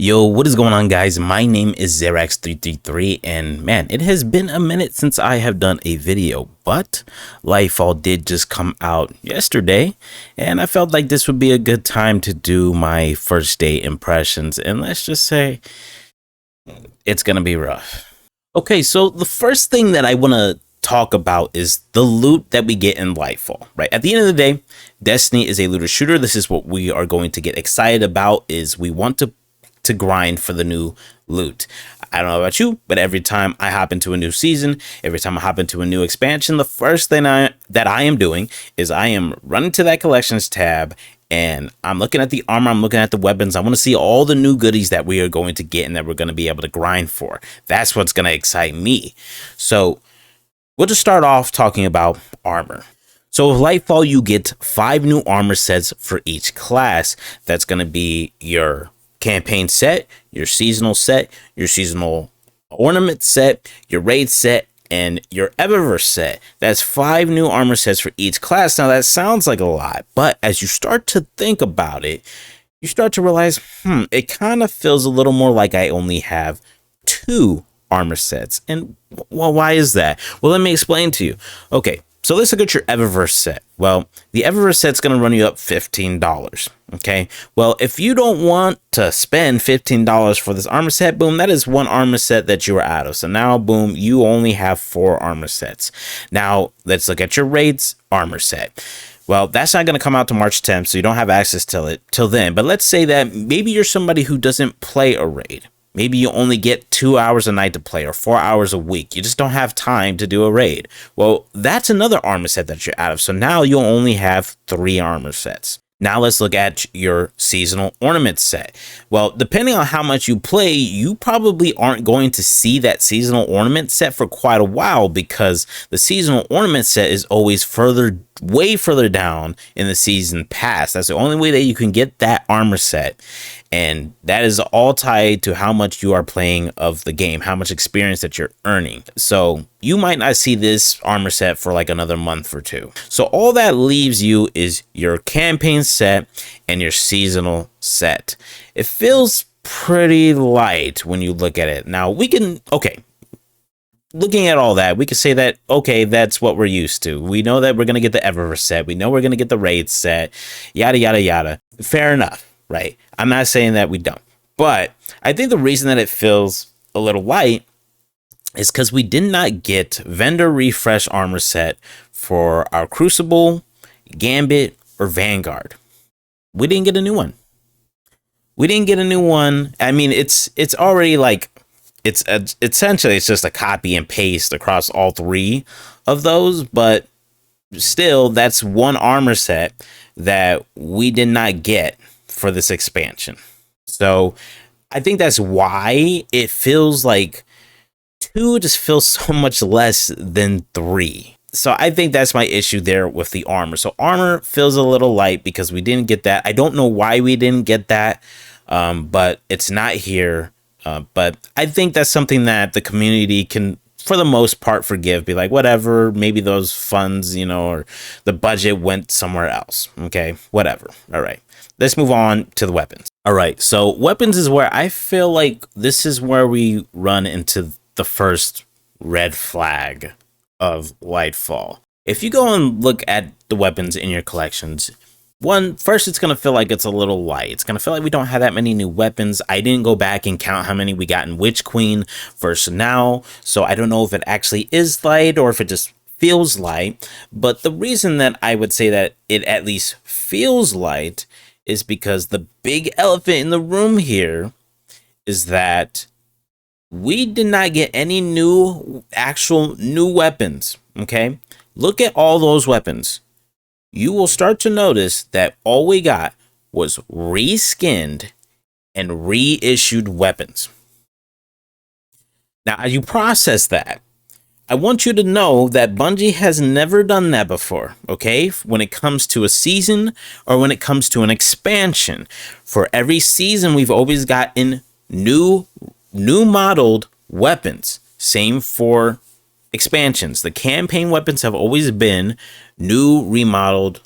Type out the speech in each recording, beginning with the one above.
Yo, what is going on, guys? My name is zerax333, and man, it has been a minute since I have done a video, but Lightfall did just come out yesterday, and I felt like this would be a good time to do my first day impressions, and let's just say it's gonna be rough. Okay, so the first thing that I want to talk about is the loot that we get in Lightfall, right? At the end of the day, Destiny is a looter shooter. This is what we are going to get excited about, is we want to grind for the new loot. I don't know about you, but every time I hop into a new season, every time I hop into a new expansion, the first thing that I am doing is I am running to that collections tab and I'm looking at the armor, I'm looking at the weapons. I want to see all the new goodies that we are going to get and that we're going to be able to grind for. That's what's going to excite me. So we'll just start off talking about armor. So with Lightfall, you get 5 new armor sets for each class. That's going to be your campaign set, your seasonal set, your seasonal ornament set, your raid set, and your Eververse set. That's 5 new armor sets for each class. Now that sounds like a lot, but as you start to think about it, you start to realize, it kind of feels a little more like I only have 2 armor sets. And well, why is that? Well, let me explain to you. Okay, so let's look at your Eververse set. Well, the Eververse set's going to run you up $15. Okay, well, if you don't want to spend $15 for this armor set, boom, that is 1 armor set that you are out of. So now, boom, you only have 4 armor sets. Now, let's look at your raids armor set. Well, that's not going to come out to March 10th, so you don't have access till then. But let's say that maybe you're somebody who doesn't play a raid. Maybe you only get 2 hours a night to play or 4 hours a week. You just don't have time to do a raid. Well, that's another armor set that you're out of. So now you'll only have 3 armor sets. Now let's look at your seasonal ornament set. Well, depending on how much you play, you probably aren't going to see that seasonal ornament set for quite a while, because the seasonal ornament set is always way further down in the season pass. That's the only way that you can get that armor set. And that is all tied to how much you are playing of the game, how much experience that you're earning. So you might not see this armor set for like another month or 2. So all that leaves you is your campaign set and your seasonal set. It feels pretty light when you look at it. Now looking at all that, we could say that, okay, that's what we're used to. We know that we're going to get the Eververse set. We know we're going to get the raid set, yada, yada, yada. Fair enough. Right. I'm not saying that we don't, but I think the reason that it feels a little light is because we did not get vendor refresh armor set for our Crucible, Gambit, or Vanguard. We didn't get a new one. I mean, it's already like, it's essentially, it's just a copy and paste across all 3 of those, but still, that's 1 armor set that we did not get for this expansion. So I think that's why it feels like 2 just feels so much less than 3. So I think that's my issue there with the armor. So armor feels a little light because we didn't get that. I don't know why we didn't get that, but it's not here. But I think that's something that the community can, for the most part, forgive. Be like, whatever, maybe those funds, or the budget went somewhere else. Okay, whatever. All right. Let's move on to the weapons. All right, so weapons is where I feel like this is where we run into the first red flag of Lightfall. If you go and look at the weapons in your collections, first it's going to feel like it's a little light. It's going to feel like we don't have that many new weapons. I didn't go back and count how many we got in Witch Queen versus now, so I don't know if it actually is light or if it just feels light. But the reason that I would say that it at least feels light is because the big elephant in the room here is that we did not get any actual new weapons. Okay, look at all those weapons. You will start to notice that all we got was reskinned and reissued weapons. Now, as you process that, I want you to know that Bungie has never done that before, okay? When it comes to a season or when it comes to an expansion. For every season, we've always gotten new modeled weapons. Same for expansions. The campaign weapons have always been new modeled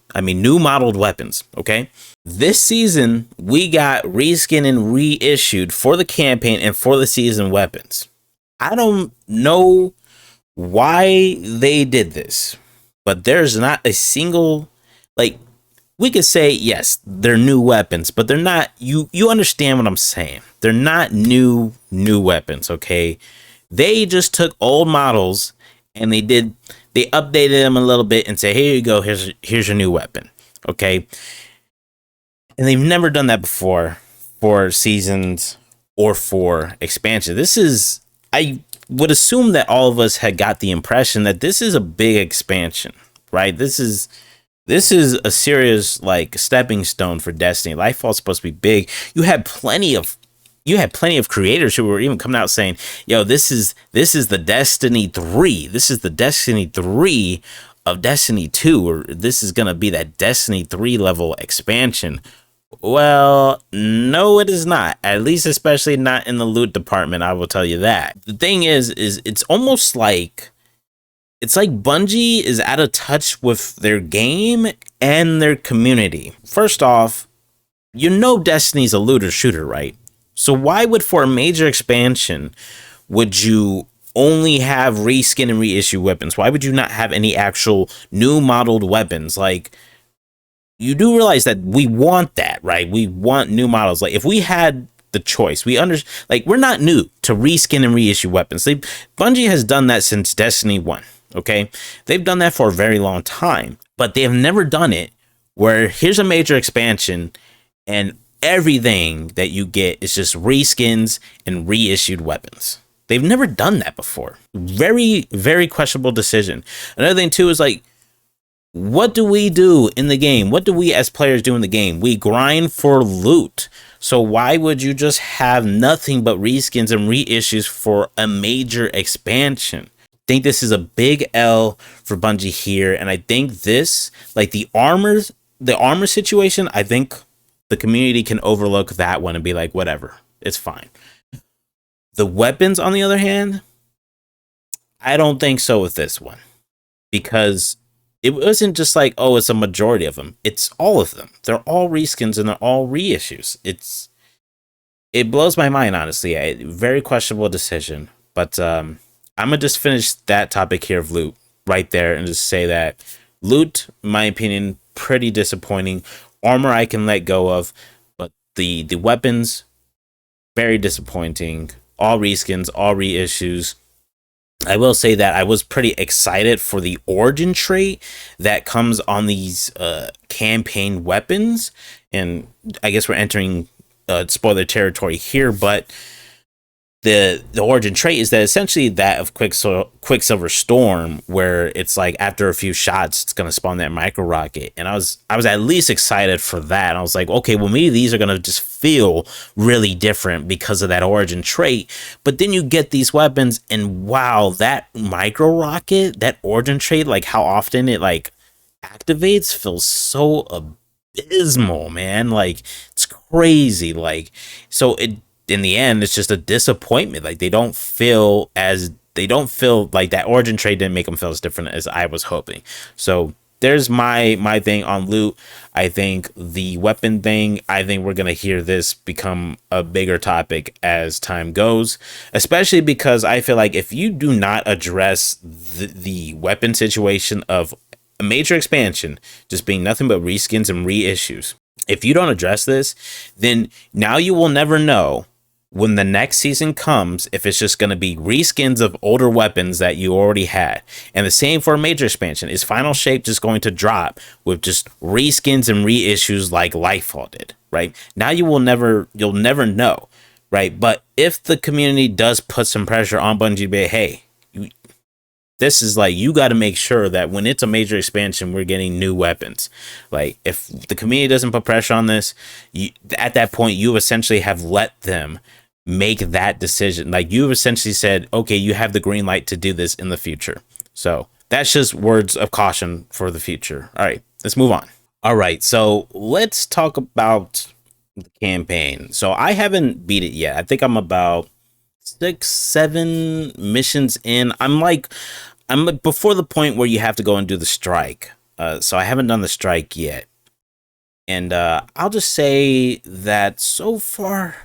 weapons, okay? This season, we got reskin and reissued for the campaign and for the season weapons. I don't know why they did this, but there's not a single, like, we could say, yes, they're new weapons, but they're not, you understand what I'm saying. They're not new weapons, okay? They just took old models and they updated them a little bit and say, here you go, here's your new weapon, okay? And they've never done that before for seasons or for expansion. I would assume that all of us had got the impression that this is a big expansion, right? This is a serious like stepping stone for Destiny. Lightfall's supposed to be big. You had plenty of creators who were even coming out saying, "Yo, this is the Destiny 3. This is the Destiny 3 of Destiny 2, or this is gonna be that Destiny 3 level expansion." Well, no, it is not. At least, especially not in the loot department. I will tell you that. The thing is it's almost like Bungie is out of touch with their game and their community. First off, Destiny's a looter shooter, right? So why would, for a major expansion, would you only have reskin and reissue weapons? Why would you not have any actual new modeled weapons? Like, you do realize that we want that, right? We want new models. Like, if we had the choice, we're not new to reskin and reissue weapons. Bungie has done that since Destiny 1, okay? They've done that for a very long time, but they have never done it where here's a major expansion and everything that you get is just reskins and reissued weapons. They've never done that before. Very, very questionable decision. Another thing too is like, what do we do in the game? What do we as players do in the game? We grind for loot. So why would you just have nothing but reskins and reissues for a major expansion? I think this is a big L for Bungie here. And I think this, like the armor situation, I think the community can overlook that one and be like, whatever, it's fine. The weapons, on the other hand, I don't think so with this one, because it wasn't just like, oh, it's a majority of them. It's all of them. They're all reskins and they're all reissues. It blows my mind, honestly. A very questionable decision. But I'm gonna just finish that topic here of loot right there and just say that loot, in my opinion, pretty disappointing. Armor I can let go of, but the weapons, very disappointing. All reskins, all reissues. I will say that I was pretty excited for the origin trait that comes on these campaign weapons, and I guess we're entering spoiler territory here, but the origin trait is that essentially that of Quicksilver Storm, where it's like after a few shots it's gonna spawn that micro rocket, and I was at least excited for that. I was like, okay, well maybe these are gonna just feel really different because of that origin trait. But then you get these weapons, and wow, that micro rocket, that origin trait, like how often it like activates, feels so abysmal, man. Like, it's crazy. Like, so it, in the end, it's just a disappointment. Like, they don't feel like that origin trait didn't make them feel as different as I was hoping. So there's my thing on loot. I think the weapon thing, I think we're gonna hear this become a bigger topic as time goes, especially because I feel like if you do not address the weapon situation of a major expansion just being nothing but reskins and reissues, if you don't address this, then now you will never know when the next season comes if it's just going to be reskins of older weapons that you already had. And the same for a major expansion. Is Final Shape just going to drop with just reskins and reissues like Lightfall did, right? Now you'll never know, right? But if the community does put some pressure on Bungie to be, hey, this is like, you got to make sure that when it's a major expansion, we're getting new weapons. Like, if the community doesn't put pressure on this, at that point, you essentially have let them make that decision. Like, you've essentially said, okay, you have the green light to do this in the future. So that's just words of caution for the future. All right, let's move on. All right, so let's talk about the campaign. So I haven't beat it yet. I think I'm about 6-7 missions in. I'm like I'm like before the point where you have to go and do the strike. So I haven't done the strike yet. And I'll just say that so far,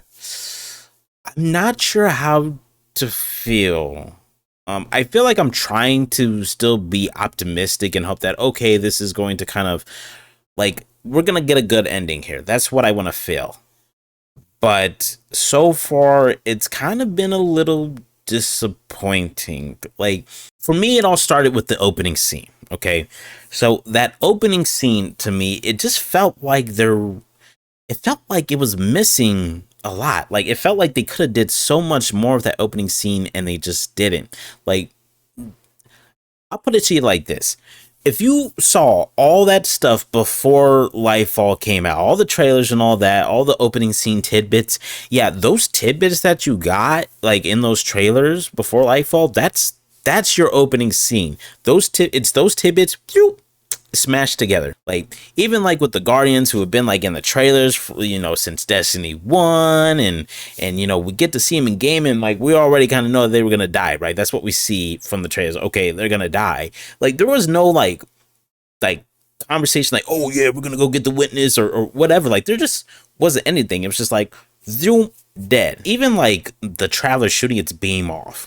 I'm not sure how to feel. I feel like I'm trying to still be optimistic and hope that, okay, this is going to kind of like, we're going to get a good ending here. That's what I want to feel. But so far, it's kind of been a little disappointing. Like, for me, it all started with the opening scene. Okay. So that opening scene to me, it just felt like it felt like it was missing a lot. Like, it felt like they could have did so much more of that opening scene and they just didn't. Like, I'll put it to you like this. If you saw all that stuff before Lightfall came out, all the trailers and all that, all the opening scene tidbits, yeah, those tidbits that you got, like in those trailers before Lightfall, that's your opening scene. It's those tidbits, smashed together. Like, even like with the Guardians who have been like in the trailers for, since Destiny 1, and we get to see them in game, and like we already kind of know they were gonna die, right? That's what we see from the trailers. Okay, they're gonna die. Like, there was no like conversation like, oh yeah, we're gonna go get the witness or whatever. Like, there just wasn't anything. It was just like, zoom, dead. Even like the Traveler shooting its beam off,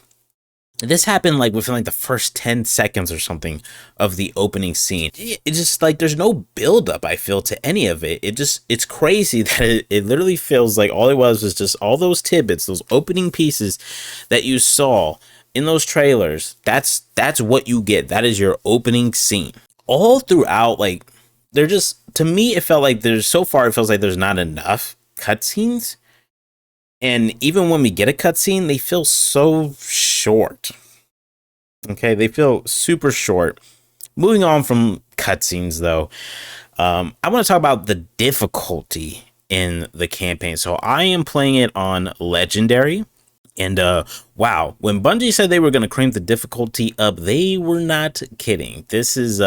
this happened like within like the first 10 seconds or something of the opening scene. It's just like there's no build up, I feel, to any of it. It's crazy that it literally feels like all it was just all those tidbits, those opening pieces that you saw in those trailers. That's what you get. That is your opening scene. All throughout, like, they're just, to me, it felt like so far it feels like there's not enough cutscenes. And even when we get a cutscene, they feel so short. Okay, they feel super short. Moving on from cutscenes, though, I want to talk about the difficulty in the campaign. So I am playing it on Legendary. And wow, when Bungie said they were going to crank the difficulty up, they were not kidding. This is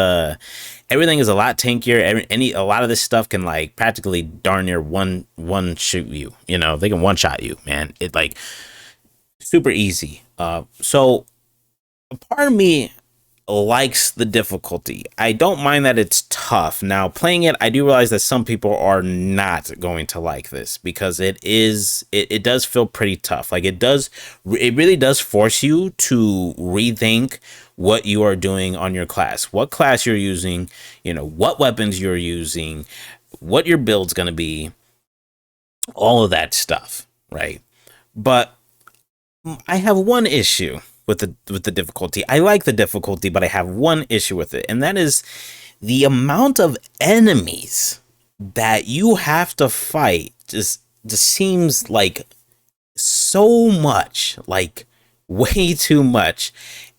everything is a lot tankier. A lot of this stuff can like practically darn near one shoot you. They can one shot you, man. It like super easy. So a part of me likes the difficulty. I don't mind that it's tough. Now, playing it, I do realize that some people are not going to like this because it does feel pretty tough. Like, it really does force you to rethink what you are doing on your class, what class you're using, what weapons you're using, what your build's going to be, all of that stuff, right? But I have one issue with the difficulty. I like the difficulty, but I have one issue with it, and that is the amount of enemies that you have to fight just seems like so much, like way too much.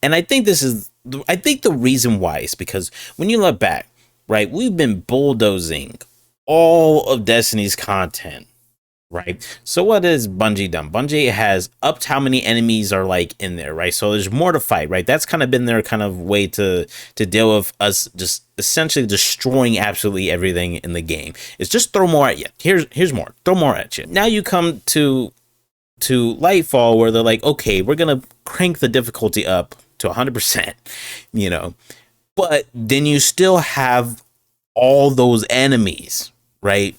And I think the reason why is because when you look back, right, we've been bulldozing all of Destiny's content. Right. So what has Bungie done? Bungie has upped how many enemies are like in there, right? So there's more to fight, right? That's kind of been their kind of way to deal with us just essentially destroying absolutely everything in the game. It's just throw more at you. Here's more. Throw more at you. Now you come to Lightfall where they're like, okay, we're gonna crank the difficulty up to 100%, but then you still have all those enemies, right?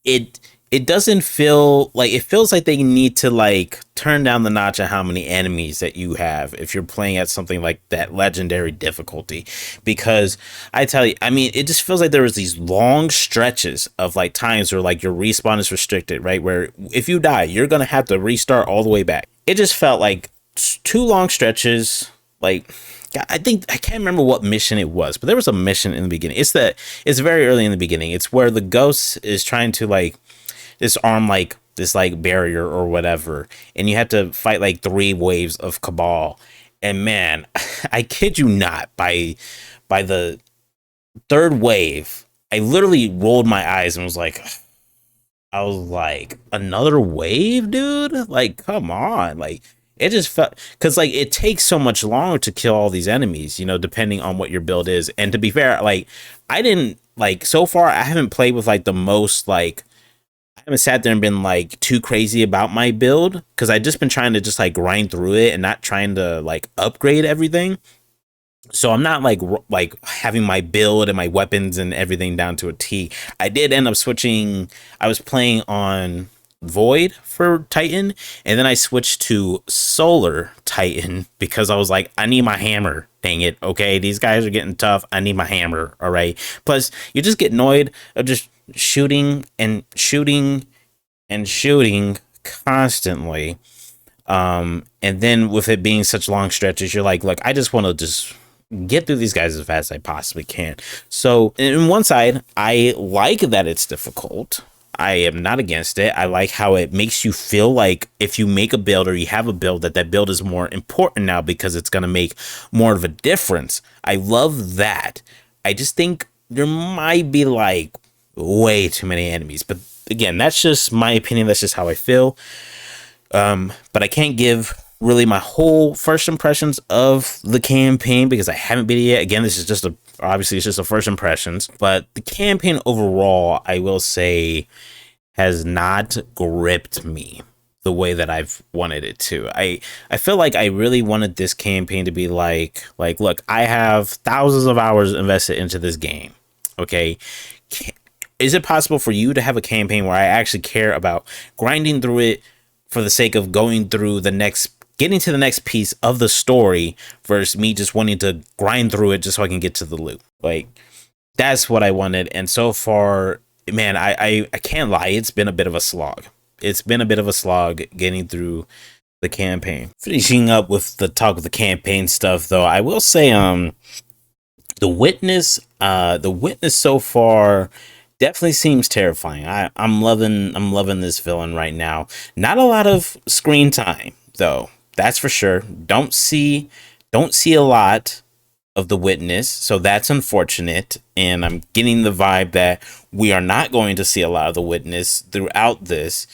It doesn't feel like, it feels like they need to like turn down the notch of how many enemies that you have if you're playing at something like that legendary difficulty, because I tell you, I mean, it just feels like there was these long stretches of like times where like your respawn is restricted, right? Where if you die, you're going to have to restart all the way back. It just felt like two long stretches. Like, I can't remember what mission it was, but there was a mission in the beginning. It's very early in the beginning. It's where the ghost is trying to like disarm like this like barrier or whatever, and you have to fight like 3 waves of Cabal. And man, I kid you not, by the 3rd wave, I literally rolled my eyes and was like, another wave, dude? Like, come on. Like, it just felt, because like it takes so much longer to kill all these enemies, depending on what your build is. And to be fair, like, I didn't like, so far I haven't played with like the most like, haven't sat there and been like too crazy about my build because I just been trying to just like grind through it and not trying to like upgrade everything. So I'm not like having my build and my weapons and everything down to a T. I did end up switching. I was playing on Void for Titan, and then I switched to Solar Titan because I was like, I need my hammer. Dang it. Okay, these guys are getting tough. I need my hammer. All right. Plus, you just get annoyed of just shooting and shooting and shooting constantly. And then with it being such long stretches, you're like, look, I just want to just get through these guys as fast as I possibly can. So, in one side, I like that it's difficult. I am not against it. I like how it makes you feel like if you make a build or you have a build, that build is more important now because it's going to make more of a difference. I love that. I just think there might be like way too many enemies. But again, that's just my opinion. That's just how I feel. But I can't give really my whole first impressions of the campaign because I haven't beat it yet. Again, this is just obviously it's just a first impressions, but the campaign overall, I will say, has not gripped me the way that I've wanted it to. I feel like I really wanted this campaign to be like look, I have thousands of hours invested into this game. Okay. Is it possible for you to have a campaign where I actually care about grinding through it for the sake of going through the next, getting to the next piece of the story versus me just wanting to grind through it just so I can get to the loot? Like, that's what I wanted. And so far, man, I can't lie. It's been a bit of a slog. It's been a bit of a slog getting through the campaign. Finishing up with the talk of the campaign stuff, though, I will say, the witness so far definitely seems terrifying. I'm loving this villain right now. Not a lot of screen time though, that's for sure. Don't see a lot of the witness, so that's unfortunate. And I'm getting the vibe that we are not going to see a lot of the witness throughout this.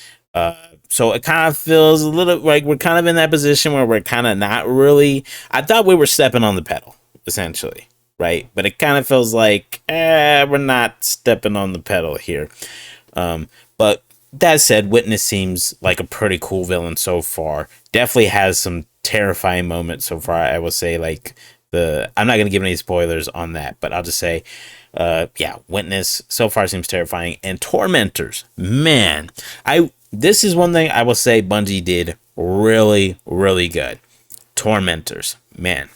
So it kind of feels a little like we're kind of in that position where we're kind of not really. I thought we were stepping on the pedal, essentially, right? But it kind of feels like we're not stepping on the pedal here. But that said, Witness seems like a pretty cool villain so far. Definitely has some terrifying moments so far. I will say, like I'm not gonna give any spoilers on that, but I'll just say, yeah, Witness so far seems terrifying. And Tormentors, man, this is one thing I will say Bungie did really, really good. Tormentors, man,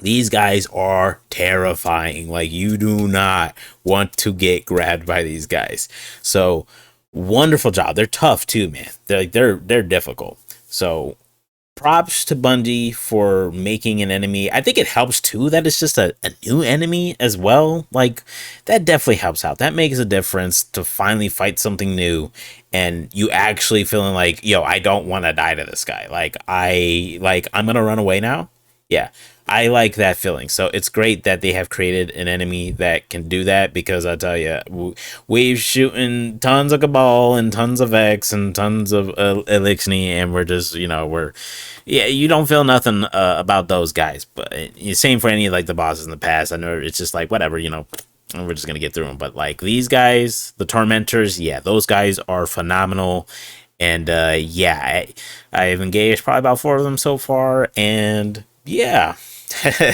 these guys are terrifying. Like, you do not want to get grabbed by these guys. So wonderful job. They're tough too, man. They're difficult. So props to Bungie for making an enemy. I think it helps too that it's just a new enemy as well. Like, that definitely helps out. That makes a difference to finally fight something new and you actually feeling like, yo, I don't want to die to this guy. I'm gonna run away now. Yeah, I like that feeling. So it's great that they have created an enemy that can do that, because I tell you, we've shooting tons of Cabal and tons of X and tons of Elixni, and we're just, yeah, you don't feel nothing about those guys. But same for any of like the bosses in the past. I know it's just like whatever, we're just gonna get through them. But like these guys, the Tormentors, yeah, those guys are phenomenal. And yeah, I've engaged probably about 4 of them so far, and yeah.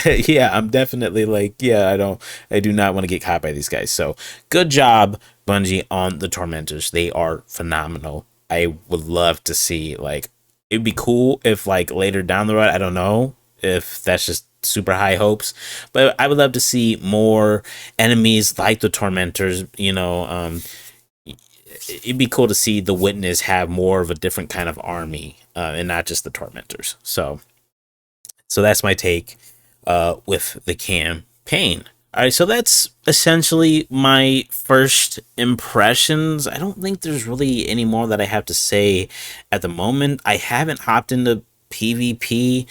Yeah, I'm definitely like, yeah, I do not want to get caught by these guys. So good job, Bungie, on the Tormentors. They are phenomenal. I would love to see, like, it'd be cool if like later down the road, I don't know if that's just super high hopes, but I would love to see more enemies like the Tormentors. It'd be cool to see the Witness have more of a different kind of army, and not just the Tormentors. So that's my take with the campaign. All right, so that's essentially my first impressions. I don't think there's really any more that I have to say at the moment. I haven't hopped into PvP,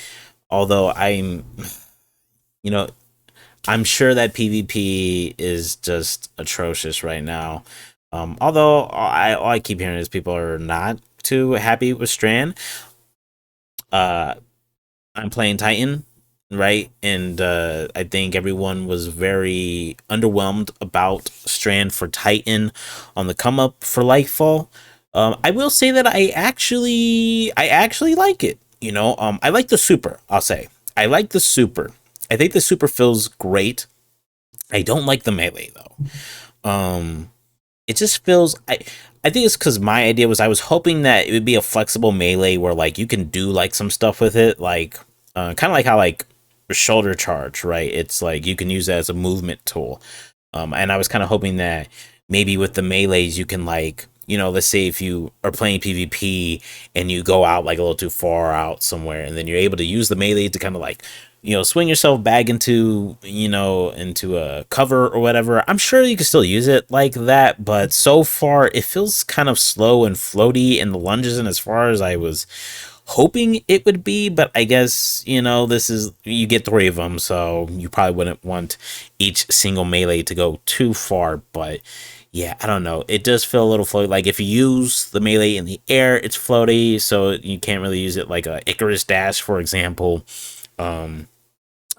although you know, I'm sure that PvP is just atrocious right now. Although all I keep hearing is people are not too happy with Strand. I'm playing Titan right? And I think everyone was very underwhelmed about Strand for Titan on the come up for Lightfall. I will say that I actually like it. I like the super. I'll say I like the super. I think the super feels great. I don't like the melee though. It just feels I think it's because my idea was I was hoping that it would be a flexible melee where like you can do like some stuff with it, like kind of like how like shoulder charge, right? It's like you can use that as a movement tool. And I was kind of hoping that maybe with the melees you can like, let's say if you are playing PvP and you go out like a little too far out somewhere, and then you're able to use the melee to kind of like, swing yourself back into, into a cover or whatever. I'm sure you can still use it like that, but so far it feels kind of slow and floaty, and the lunges and as far as I was hoping it would be. But I guess, this is, you get three of them, so you probably wouldn't want each single melee to go too far. But yeah, I don't know, it does feel a little floaty. Like if you use the melee in the air, it's floaty, so you can't really use it like a Icarus dash, for example.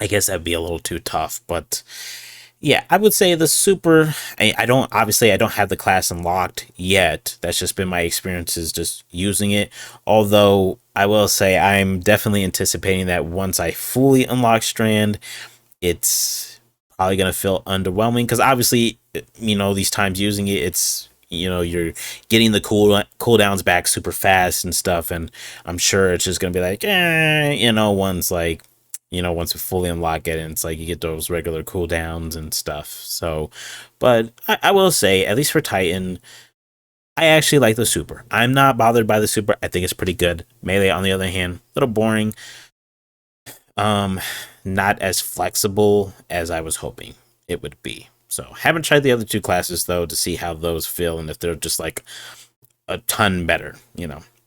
I guess that'd be a little too tough. But yeah, I would say the super. I don't, obviously I don't have the class unlocked yet. That's just been my experiences just using it. Although I will say I'm definitely anticipating that once I fully unlock Strand, it's probably gonna feel underwhelming because obviously, these times using it, it's, you're getting the cooldowns back super fast and stuff, and I'm sure it's just gonna be like, once like, once we fully unlock it, and it's like you get those regular cooldowns and stuff. So, but I will say, at least for Titan, I actually like the super. I'm not bothered by the super. I think it's pretty good. Melee, on the other hand, a little boring. Um, Not as flexible as I was hoping it would be. So, haven't tried the other two classes though to see how those feel and if they're just like a ton better.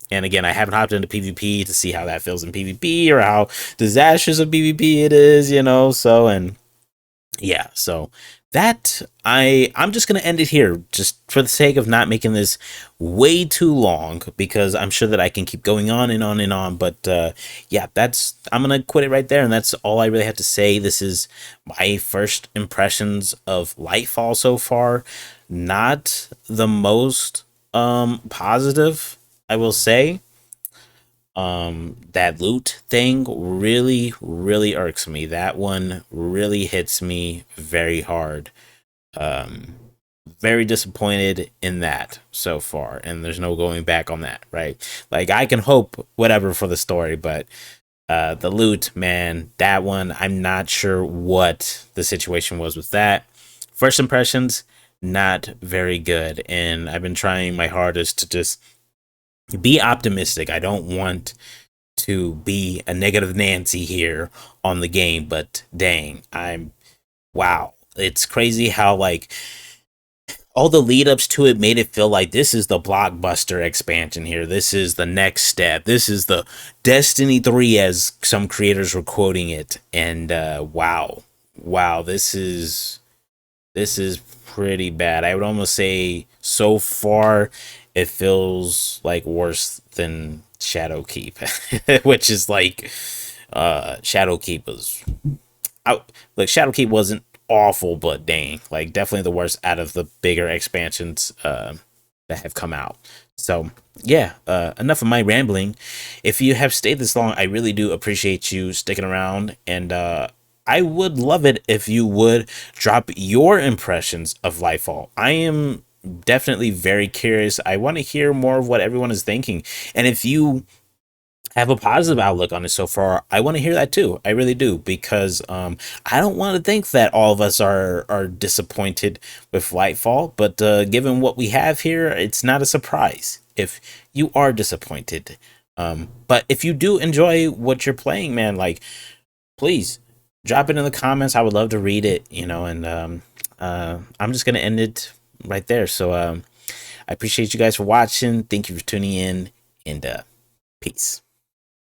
And again, I haven't hopped into PvP to see how that feels in PvP or how disastrous of PvP it is. So, and yeah, so that I'm just gonna end it here, just for the sake of not making this way too long, because I'm sure that I can keep going on and on and on. But yeah, I'm gonna quit it right there, and that's all I really have to say. This is my first impressions of Lightfall so far. Not the most positive, I will say. That loot thing really irks me. That one really hits me very hard. um Very disappointed in that so far, and there's no going back on that, right? Like I can hope whatever for the story, but the loot, man, that one, I'm not sure what the situation was with that. First impressions, not very good, and I've been trying my hardest to just be optimistic. I don't want to be a negative Nancy here on the game, but dang, wow. It's crazy how like all the lead ups to it made it feel like this is the blockbuster expansion here. This is the next step. This is the Destiny 3, as some creators were quoting it. And wow. Wow, this is pretty bad. I would almost say so far it feels like worse than Shadowkeep, which is like Shadowkeep was out. Like Shadowkeep wasn't awful, but dang, like definitely the worst out of the bigger expansions that have come out. So yeah, enough of my rambling. If you have stayed this long, I really do appreciate you sticking around, and I would love it if you would drop your impressions of Lightfall. I am definitely very curious. I want to hear more of what everyone is thinking, and if you have a positive outlook on it so far, I want to hear that too. I really do, because I don't want to think that all of us are disappointed with Lightfall. But given what we have here, it's not a surprise if you are disappointed. But if you do enjoy what you're playing, man, like, please drop it in the comments. I would love to read it. And I'm just gonna end it right there. So I appreciate you guys for watching. Thank you for tuning in, and peace.